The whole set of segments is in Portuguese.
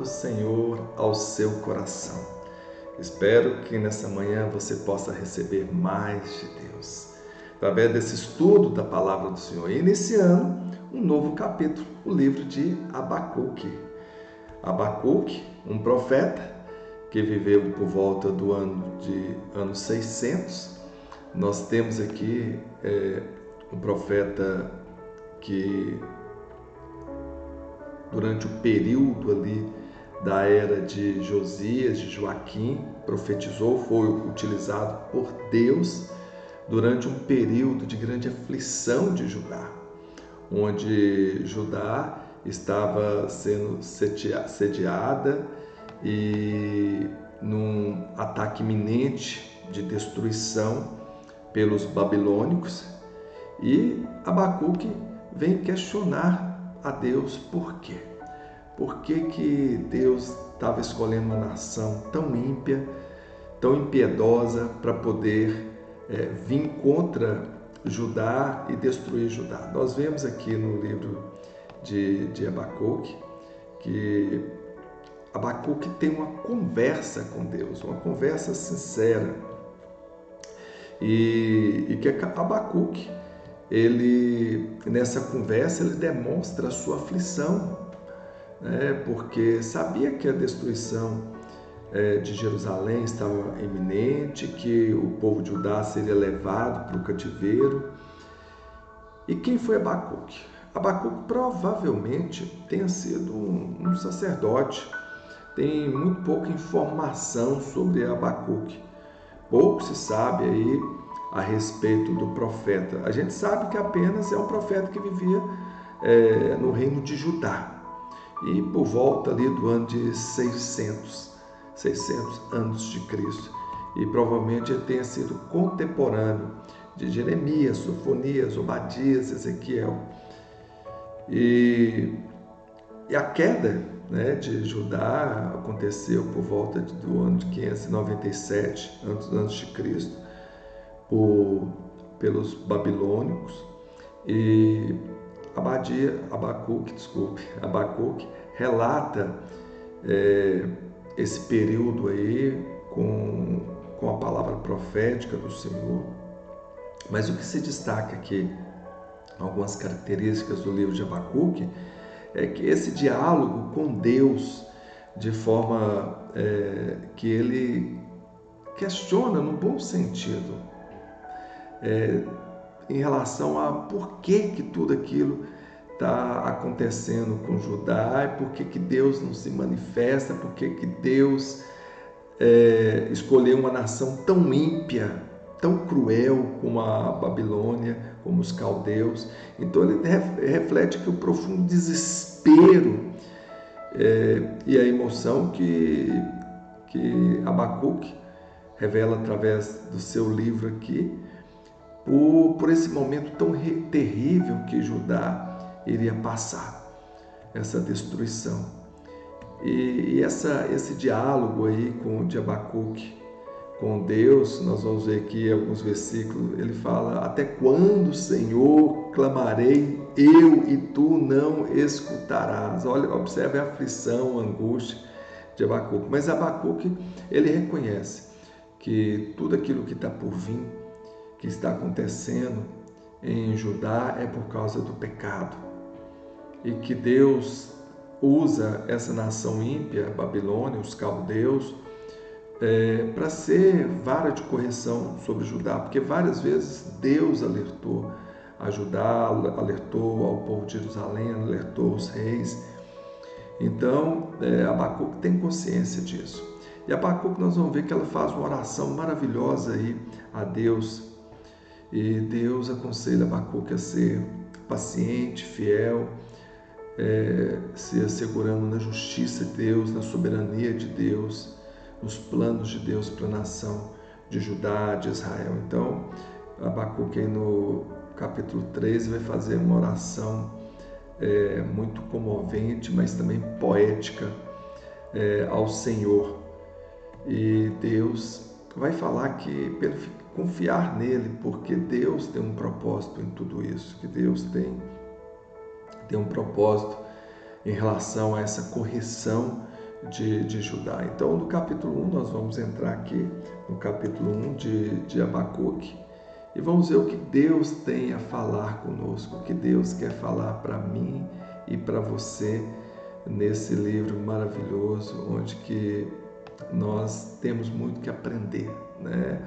do Senhor ao seu coração. Espero que nessa manhã você possa receber mais de Deus, através desse estudo da palavra do Senhor, iniciando um novo capítulo, o livro de Abacuque. Abacuque, um profeta que viveu por volta do ano 600. Nós temos aqui um profeta que durante o período ali da era de Josias, de Joaquim, profetizou, foi utilizado por Deus durante um período de grande aflição de Judá, onde Judá estava sendo sediada e num ataque iminente de destruição pelos babilônicos, e Abacuque vem questionar a Deus por quê. Por que Deus estava escolhendo uma nação tão ímpia, tão impiedosa para poder vir contra Judá e destruir Judá? Nós vemos aqui no livro de Abacuque que Abacuque tem uma conversa com Deus, uma conversa sincera, e que Abacuque, nessa conversa, ele demonstra a sua aflição, porque sabia que a destruição de Jerusalém estava iminente, que o povo de Judá seria levado para o cativeiro. E quem foi Abacuque? Abacuque provavelmente tenha sido um sacerdote. Tem muito pouca informação sobre Abacuque. Pouco se sabe aí a respeito do profeta. A gente sabe que apenas é um profeta que vivia no reino de Judá, e por volta ali do ano de 600 anos de Cristo, e provavelmente ele tenha sido contemporâneo de Jeremias, Sofonias, Obadias, Ezequiel. E a queda de Judá aconteceu por volta do ano de 597 antes de Cristo pelos babilônicos, e Abacuque relata esse período aí com a palavra profética do Senhor. Mas o que se destaca aqui, algumas características do livro de Abacuque, é que esse diálogo com Deus, de forma que ele questiona no bom sentido, em relação a por que tudo aquilo está acontecendo com Judá, e por que Deus não se manifesta, por que Deus escolheu uma nação tão ímpia, tão cruel como a Babilônia, como os caldeus. Então ele reflete que o profundo desespero e a emoção que Abacuque revela através do seu livro aqui, por esse momento tão terrível que Judá iria passar, essa destruição. E esse diálogo aí de Abacuque com Deus, nós vamos ver aqui alguns versículos, ele fala: até quando, Senhor, clamarei eu e tu não escutarás? Olha, observe a aflição, a angústia de Abacuque. Mas Abacuque, ele reconhece que tudo aquilo que está por vir, que está acontecendo em Judá, é por causa do pecado, e que Deus usa essa nação ímpia, a Babilônia, os caldeus, para ser vara de correção sobre Judá, porque várias vezes Deus alertou a Judá, alertou ao povo de Jerusalém, alertou os reis. Então Abacuque tem consciência disso. E Abacuque, nós vamos ver que ela faz uma oração maravilhosa aí a Deus, e Deus aconselha Abacuque a ser paciente, fiel, se assegurando na justiça de Deus, na soberania de Deus, nos planos de Deus para a nação de Judá, de Israel. Então, Abacuque no capítulo 13 vai fazer uma oração muito comovente, mas também poética ao Senhor. E Deus vai falar que confiar nele, porque Deus tem um propósito em tudo isso, que Deus tem um propósito em relação a essa correção de Judá. Então, no capítulo 1, nós vamos entrar aqui no capítulo 1 de Abacuque e vamos ver o que Deus tem a falar conosco, o que Deus quer falar para mim e para você nesse livro maravilhoso, onde que nós temos muito que aprender, né?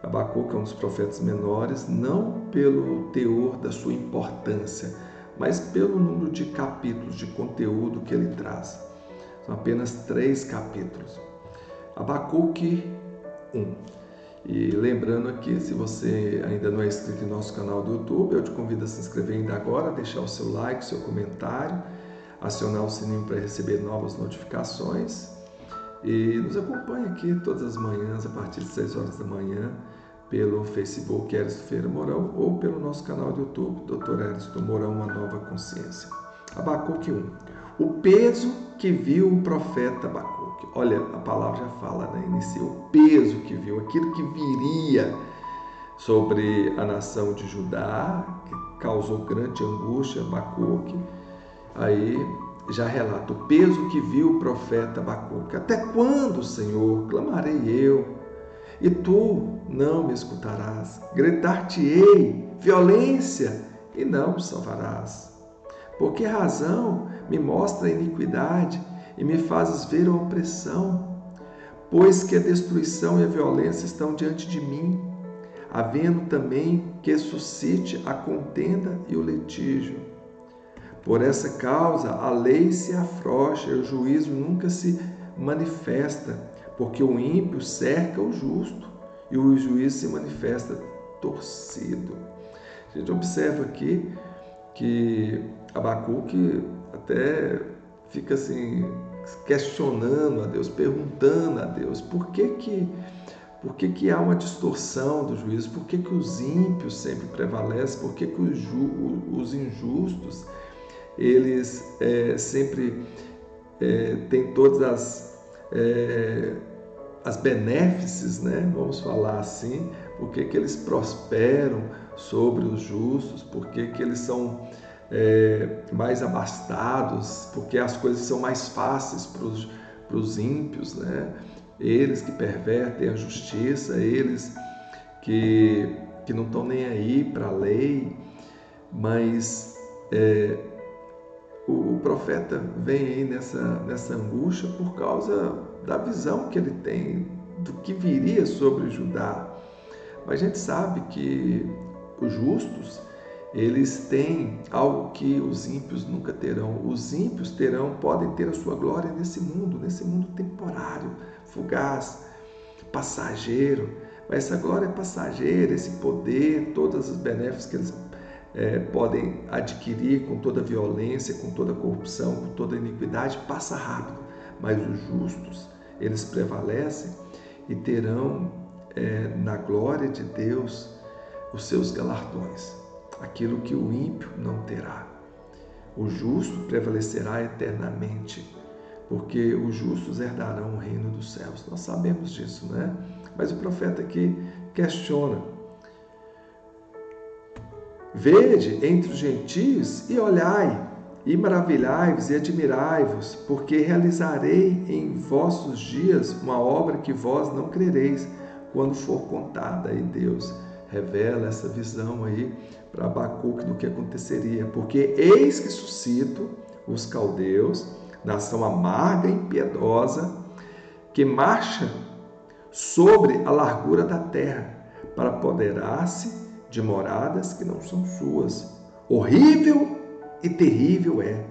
Abacuque é um dos profetas menores, não pelo teor da sua importância, mas pelo número de capítulos, de conteúdo que ele traz. São apenas 3 capítulos. Abacuque 1. E lembrando aqui, se você ainda não é inscrito em nosso canal do YouTube, eu te convido a se inscrever ainda agora, deixar o seu like, seu comentário, acionar o sininho para receber novas notificações e nos acompanhe aqui todas as manhãs, a partir de 6 horas da manhã, pelo Facebook Eristo Ferreira Mourão ou pelo nosso canal do YouTube, Dr. Eristo Mourão, Uma Nova Consciência. Abacuque 1. O peso que viu o profeta Abacuque. Olha, a palavra já fala, né? Inicia o peso que viu, aquilo que viria sobre a nação de Judá, que causou grande angústia a Abacuque. Aí já relata o peso que viu o profeta Abacuque. Até quando, Senhor, clamarei eu, e tu não me escutarás? Gritar-te-ei violência, e não me salvarás. Por que razão me mostra a iniquidade e me fazes ver a opressão? Pois que a destruição e a violência estão diante de mim, havendo também que suscite a contenda e o litígio. Por essa causa a lei se afrouxa e o juízo nunca se manifesta, porque o ímpio cerca o justo e o juízo se manifesta torcido. A gente observa aqui que Abacuque até fica assim questionando a Deus, perguntando a Deus por que há uma distorção do juízo, por que os ímpios sempre prevalecem, por que os injustos eles sempre têm todas as benéfices, né? Vamos falar assim, por que eles prosperam sobre os justos, por que eles são mais abastados, porque as coisas são mais fáceis para os ímpios, né? Eles que pervertem a justiça, eles que não estão nem aí para a lei, mas o profeta vem aí nessa angústia por causa da visão que ele tem do que viria sobre Judá. Mas a gente sabe que os justos, eles têm algo que os ímpios nunca terão. Os ímpios podem ter a sua glória nesse mundo temporário, fugaz, passageiro. Mas essa glória passageira, esse poder, todas as benéficas que eles podem adquirir com toda violência, com toda corrupção, com toda iniquidade, passa rápido. Mas os justos, eles prevalecem e terão na glória de Deus os seus galardões, aquilo que o ímpio não terá. O justo prevalecerá eternamente, porque os justos herdarão o reino dos céus. Nós sabemos disso, né? Mas o profeta aqui questiona. Vede entre os gentios e olhai, e maravilhai-vos e admirai-vos, porque realizarei em vossos dias uma obra que vós não crereis, quando for contada. E Deus revela essa visão aí para Abacuque do que aconteceria. Porque eis que suscito os caldeus, nação amarga e impiedosa, que marcha sobre a largura da terra, para apoderar-se de moradas que não são suas. Horrível e terrível é.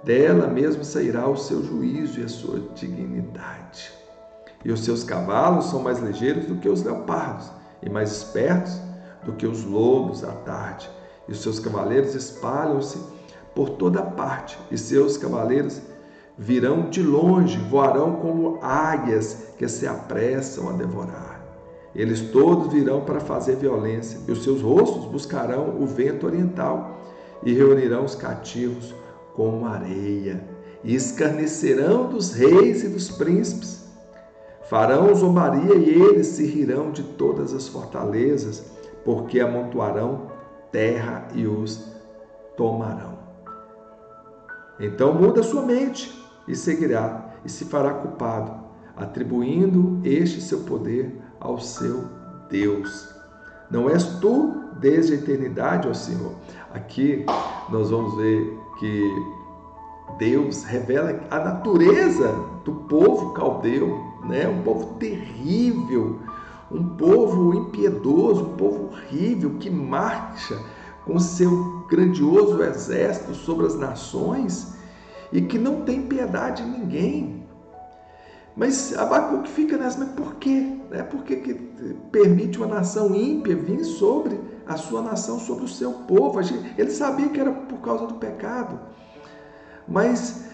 Dela mesmo sairá o seu juízo e a sua dignidade. E os seus cavalos são mais ligeiros do que os leopardos, e mais espertos do que os lobos à tarde. E os seus cavaleiros espalham-se por toda parte, e seus cavaleiros virão de longe, voarão como águias que se apressam a devorar. Eles todos virão para fazer violência, e os seus rostos buscarão o vento oriental, e reunirão os cativos como areia, e escarnecerão dos reis e dos príncipes. Farão zombaria e eles se rirão de todas as fortalezas, porque amontoarão terra e os tomarão. Então muda sua mente e seguirá, e se fará culpado, atribuindo este seu poder ao seu Deus. Não és tu desde a eternidade, ó Senhor. Aqui nós vamos ver que Deus revela a natureza do povo caldeu, né? Um povo terrível, um povo impiedoso, um povo horrível que marcha com seu grandioso exército sobre as nações e que não tem piedade de ninguém. Mas Abacuque fica nessa, mas por quê? Por que permite uma nação ímpia vir sobre a sua nação, sobre o seu povo? Ele sabia que era por causa do pecado. Mas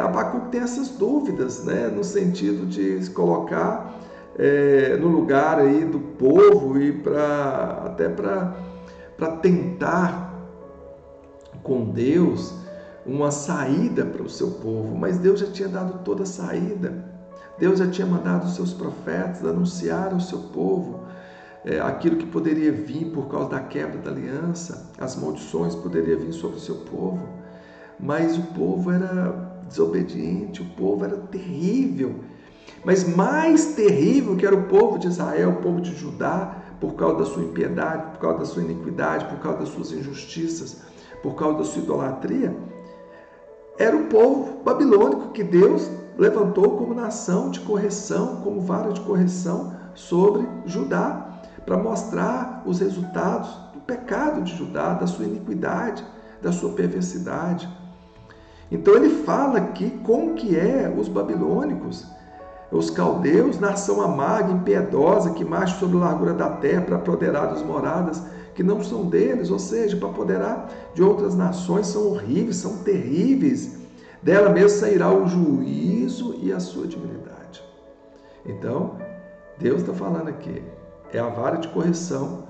Abacuque tem essas dúvidas, né? No sentido de se colocar no lugar aí do povo e até para tentar com Deus uma saída para o seu povo. Mas Deus já tinha dado toda a saída. Deus já tinha mandado os seus profetas anunciar ao seu povo aquilo que poderia vir por causa da quebra da aliança, as maldições poderiam vir sobre o seu povo. Mas o povo era desobediente, o povo era terrível. Mas mais terrível que era o povo de Israel, o povo de Judá, por causa da sua impiedade, por causa da sua iniquidade, por causa das suas injustiças, por causa da sua idolatria, era o povo babilônico que Deus levantou como nação de correção, como vara de correção sobre Judá, para mostrar os resultados do pecado de Judá, da sua iniquidade, da sua perversidade. Então ele fala aqui como que os babilônicos, os caldeus, nação amarga, impiedosa, que marcha sobre a largura da terra para apoderar das moradas que não são deles, ou seja, para apoderar de outras nações, são horríveis, são terríveis. Dela mesmo sairá o juízo e a sua dignidade. Então, Deus está falando aqui, é a vara de correção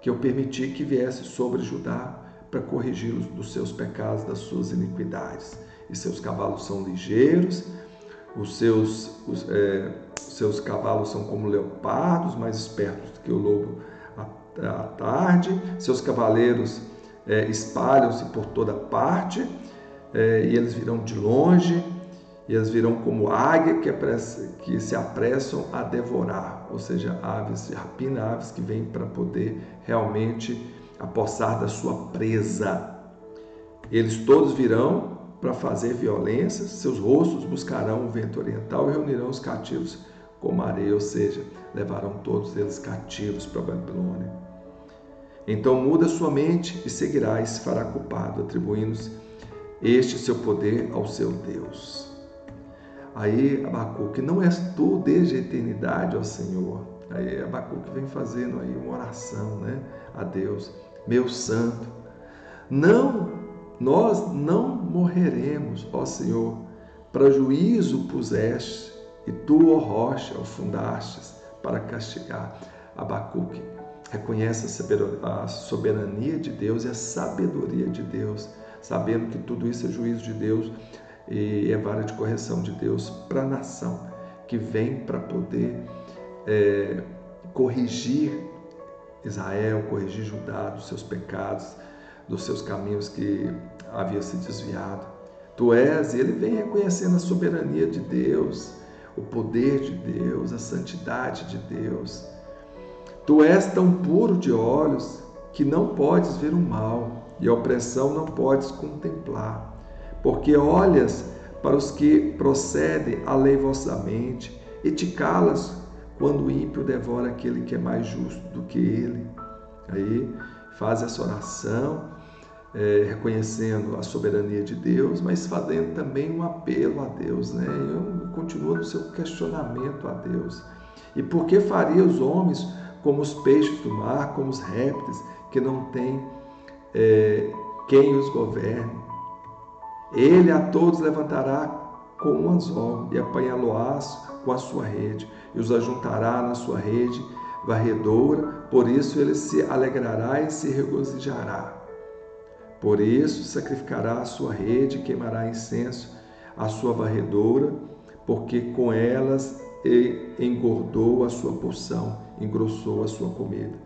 que eu permiti que viesse sobre Judá para corrigi-los dos seus pecados, das suas iniquidades. E seus cavalos são ligeiros, os seus cavalos são como leopardos, mais espertos do que o lobo à tarde. Seus cavaleiros espalham-se por toda parte, e eles virão de longe, e eles virão como águia que se apressam a devorar, ou seja, aves, rapina aves que vêm para poder realmente apossar da sua presa. Eles todos virão para fazer violência, seus rostos buscarão o vento oriental e reunirão os cativos como areia, ou seja, levarão todos eles cativos para a Babilônia. Então muda sua mente e seguirá e se fará culpado, atribuindo este seu poder ao seu Deus. Aí Abacuque, não és tu desde a eternidade, ó Senhor? Aí Abacuque vem fazendo aí uma oração, né, a Deus. Meu santo, nós não morreremos, ó Senhor, para juízo puseste, e tu, ó rocha, o fundastes para castigar. Abacuque reconhece a soberania de Deus e a sabedoria de Deus, sabendo que tudo isso é juízo de Deus e é vara de correção de Deus para a nação que vem para poder corrigir Israel, corrigir Judá dos seus pecados, dos seus caminhos que havia se desviado. Tu és, e ele vem reconhecendo a soberania de Deus, o poder de Deus, a santidade de Deus. Tu és tão puro de olhos que não podes ver o mal, e a opressão não podes contemplar, porque olhas para os que procedem aleivosamente e te calas quando o ímpio devora aquele que é mais justo do que ele. Aí faz essa oração, reconhecendo a soberania de Deus, mas fazendo também um apelo a Deus, né? Continua no seu questionamento a Deus. E por que faria os homens como os peixes do mar, como os répteis, que não têm quem os governe? Ele a todos levantará com um anzol e apanhá-lo-ás com a sua rede, e os ajuntará na sua rede varredora, por isso ele se alegrará e se regozijará. Por isso sacrificará a sua rede e queimará incenso à sua varredora, porque com elas engordou a sua porção, engrossou a sua comida.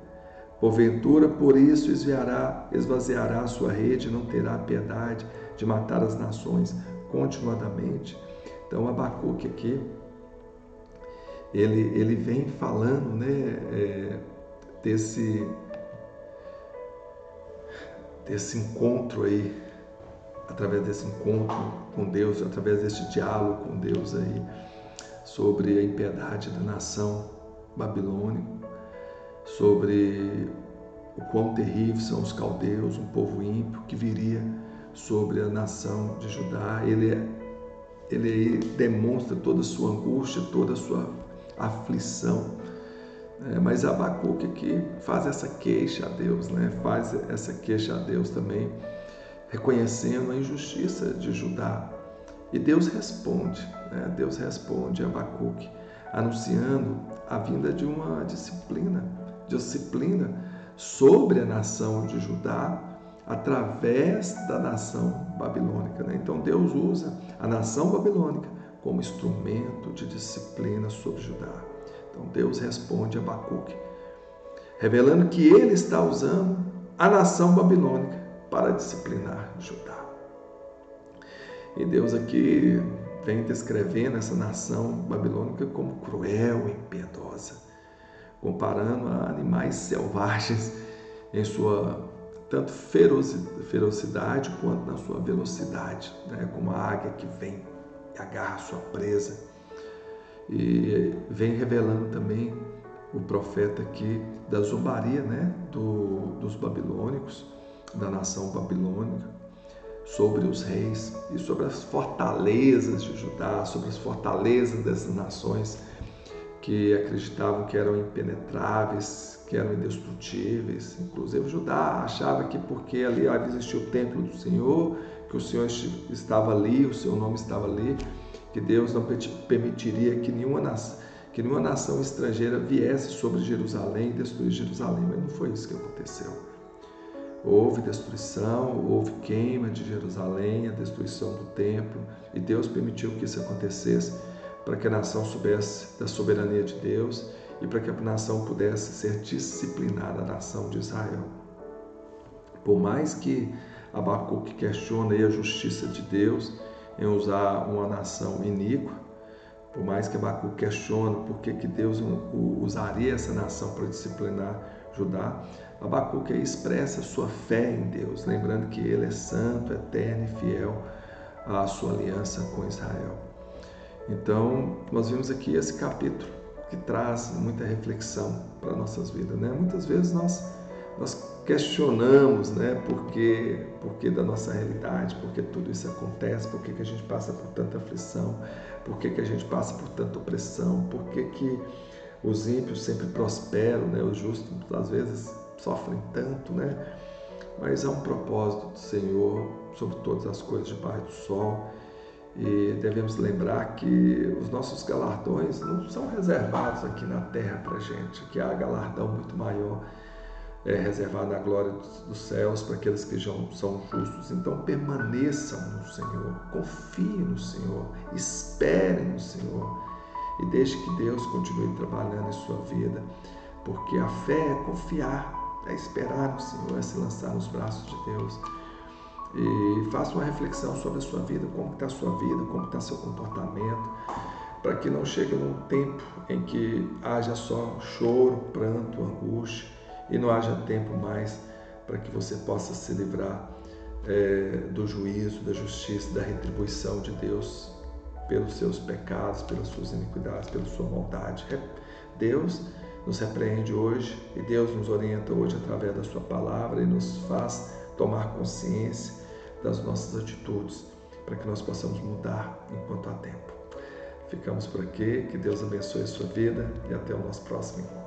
Porventura, por isso esvaziará a sua rede e não terá piedade de matar as nações continuadamente. Então Abacuque aqui, ele vem falando, né, desse encontro aí, através desse encontro com Deus, através desse diálogo com Deus aí, sobre a impiedade da nação babilônica, sobre o quão terríveis são os caldeus, um povo ímpio que viria sobre a nação de Judá. Ele demonstra toda a sua angústia, toda a sua aflição. Mas Abacuque aqui faz essa queixa a Deus, né? Faz essa queixa a Deus também, reconhecendo a injustiça de Judá. E Deus responde, né? Deus responde a Abacuque, anunciando a vinda de uma disciplina sobre a nação de Judá, através da nação babilônica, né? Então Deus usa a nação babilônica como instrumento de disciplina sobre Judá. Então Deus responde a Abacuque, revelando que ele está usando a nação babilônica para disciplinar Judá. E Deus aqui vem descrevendo essa nação babilônica como cruel e impiedosa, comparando a animais selvagens em sua tanto ferocidade quanto na sua velocidade, né? Como a águia que vem e agarra a sua presa. E vem revelando também o profeta aqui da zombaria, né? dos babilônicos, da nação babilônica, sobre os reis e sobre as fortalezas de Judá, sobre as fortalezas dessas nações que acreditavam que eram impenetráveis, que eram indestrutíveis. Inclusive Judá achava que porque ali existia o templo do Senhor, que o Senhor estava ali, o seu nome estava ali, que Deus não permitiria que nenhuma nação estrangeira viesse sobre Jerusalém e destruir Jerusalém. Mas não foi isso que aconteceu. Houve destruição, houve queima de Jerusalém, a destruição do templo, e Deus permitiu que isso acontecesse para que a nação soubesse da soberania de Deus e para que a nação pudesse ser disciplinada, a nação de Israel. Por mais que Abacuque questione a justiça de Deus em usar uma nação iníqua, por mais que Abacuque questione por que Deus usaria essa nação para disciplinar Judá, Abacuque expressa sua fé em Deus, lembrando que Ele é santo, eterno e fiel à sua aliança com Israel. Então, nós vimos aqui esse capítulo que traz muita reflexão para nossas vidas, né? Muitas vezes nós questionamos, né? Por que da nossa realidade, por que tudo isso acontece, por que a gente passa por tanta aflição, por que a gente passa por tanta opressão, por que os ímpios sempre prosperam, né? Os justos às vezes sofrem tanto, né? Mas há um propósito do Senhor sobre todas as coisas debaixo do sol. E devemos lembrar que os nossos galardões não são reservados aqui na terra para a gente, que há galardão muito maior reservado na glória dos céus para aqueles que já são justos. Então permaneçam no Senhor, confiem no Senhor, esperem no Senhor e deixe que Deus continue trabalhando em sua vida, porque a fé é confiar, é esperar no Senhor, é se lançar nos braços de Deus. E faça uma reflexão sobre a sua vida, como está a sua vida, como está seu comportamento, para que não chegue num tempo em que haja só choro, pranto, angústia e não haja tempo mais para que você possa se livrar do juízo, da justiça, da retribuição de Deus pelos seus pecados, pelas suas iniquidades, pela sua maldade. Deus nos repreende hoje e Deus nos orienta hoje através da sua palavra e nos faz tomar consciência das nossas atitudes, para que nós possamos mudar enquanto há tempo. Ficamos por aqui, que Deus abençoe a sua vida e até o nosso próximo encontro.